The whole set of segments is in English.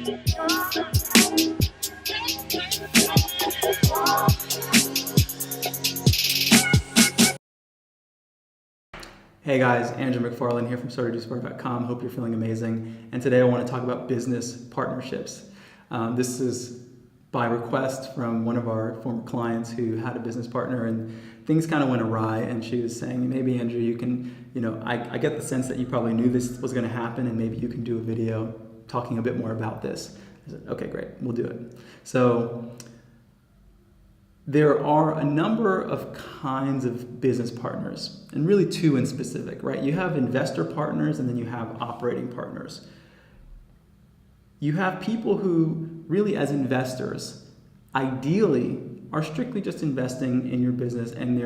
Hey guys, Andrew McFarlane here from StartAJuiceBar.com. Hope you're feeling amazing. And today I want to talk about business partnerships. This is by request from one of our former clients who had a business partner and things kind of went awry, and she was saying, maybe Andrew, you can, I get the sense that you probably knew this was going to happen and maybe you can do a video talking a bit more about this. I said, okay, great, we'll do it. So there are a number of kinds of business partners, and really two in specific, right? You have investor partners and then you have operating partners. You have people who really, as investors, ideally are strictly just investing in your business, and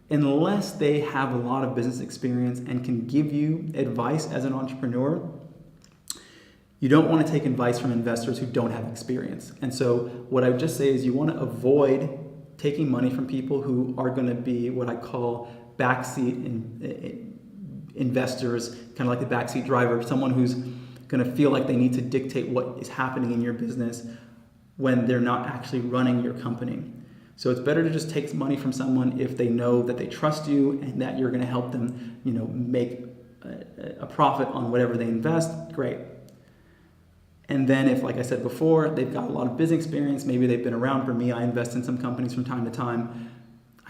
unless they have a lot of business experience and can give you advice as an entrepreneur, you don't want to take advice from investors who don't have experience. And so what I would just say is you want to avoid taking money from people who are going to be what I call backseat investors, kind of like the backseat driver, someone who's going to feel like they need to dictate what is happening in your business when they're not actually running your company. So it's better to just take money from someone if they know that they trust you and that you're going to help them, make a profit on whatever they invest. Great. And then if, like I said before, they've got a lot of business experience, maybe they've been around. For me, I invest in some companies from time to time.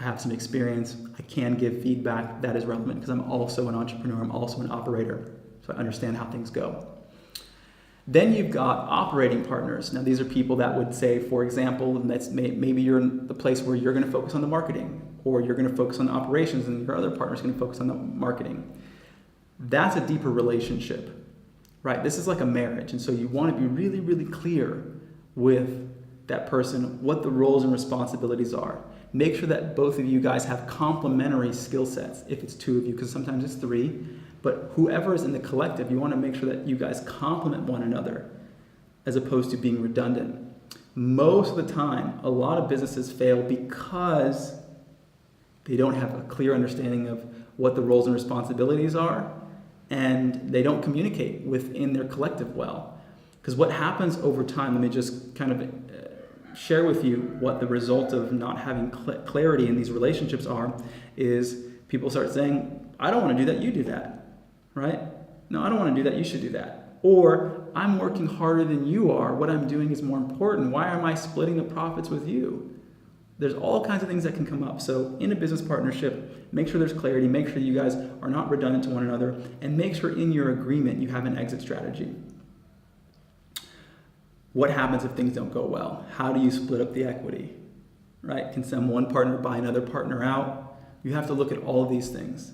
I have some experience. I can give feedback that is relevant because I'm also an entrepreneur. I'm also an operator. So I understand how things go. Then you've got operating partners. Now, these are people that would say, for example, maybe you're in the place where you're going to focus on the marketing, or you're going to focus on the operations, and your other partner is going to focus on the marketing. That's a deeper relationship. Right, this is like a marriage, and so you want to be really, really clear with that person what the roles and responsibilities are. Make sure that both of you guys have complementary skill sets, if it's two of you, because sometimes it's three, but whoever is in the collective, you want to make sure that you guys complement one another as opposed to being redundant. Most of the time, a lot of businesses fail because they don't have a clear understanding of what the roles and responsibilities are, and they don't communicate within their collective well. Because what happens over time, let me just kind of share with you what the result of not having clarity in these relationships are, is people start saying, I don't want to do that, you do that, right? No, I don't want to do that, you should do that. Or, I'm working harder than you are, what I'm doing is more important, why am I splitting the profits with you? There's all kinds of things that can come up. So in a business partnership, make sure there's clarity, make sure you guys are not redundant to one another, and make sure in your agreement you have an exit strategy. What happens if things don't go well? How do you split up the equity? Right? Can one partner buy another partner out? You have to look at all of these things,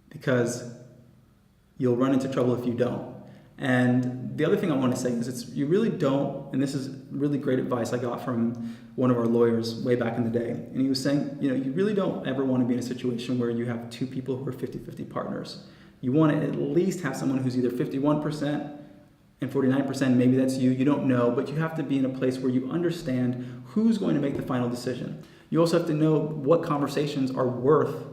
because you'll run into trouble if you don't. And the other thing I want to say is you really don't, and this is really great advice I got from one of our lawyers way back in the day, and he was saying, you really don't ever want to be in a situation where you have two people who are 50-50 partners. You want to at least have someone who's either 51% and 49%, maybe that's you don't know, but you have to be in a place where you understand who's going to make the final decision. You also have to know what conversations are worth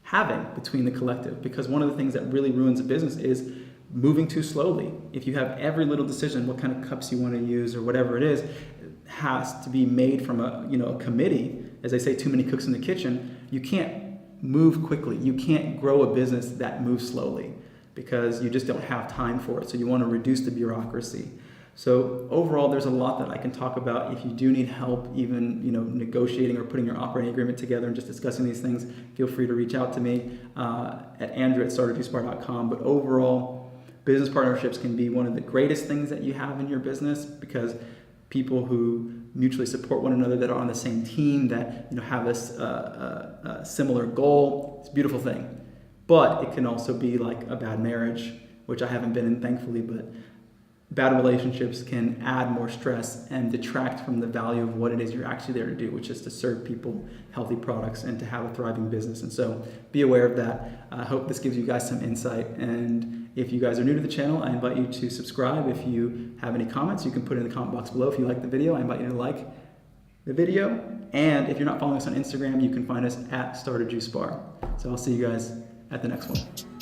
having between the collective, because one of the things that really ruins a business is moving too slowly. If you have every little decision, what kind of cups you want to use or whatever it is, has to be made from a committee. As they say, too many cooks in the kitchen. You can't move quickly. You can't grow a business that moves slowly because you just don't have time for it. So you want to reduce the bureaucracy. So overall, there's a lot that I can talk about. If you do need help, even negotiating or putting your operating agreement together and just discussing these things, feel free to reach out to me at Andrew@StartAJuiceBar.com. But overall, business partnerships can be one of the greatest things that you have in your business, because people who mutually support one another, that are on the same team, that have a similar goal, it's a beautiful thing. But it can also be like a bad marriage, which I haven't been in, thankfully, but bad relationships can add more stress and detract from the value of what it is you're actually there to do, which is to serve people healthy products and to have a thriving business. And so be aware of that. I hope this gives you guys some insight. And if you guys are new to the channel, I invite you to subscribe. If you have any comments, you can put it in the comment box below. If you like the video, I invite you to like the video. And if you're not following us on Instagram, you can find us at StartAJuiceBar. So I'll see you guys at the next one.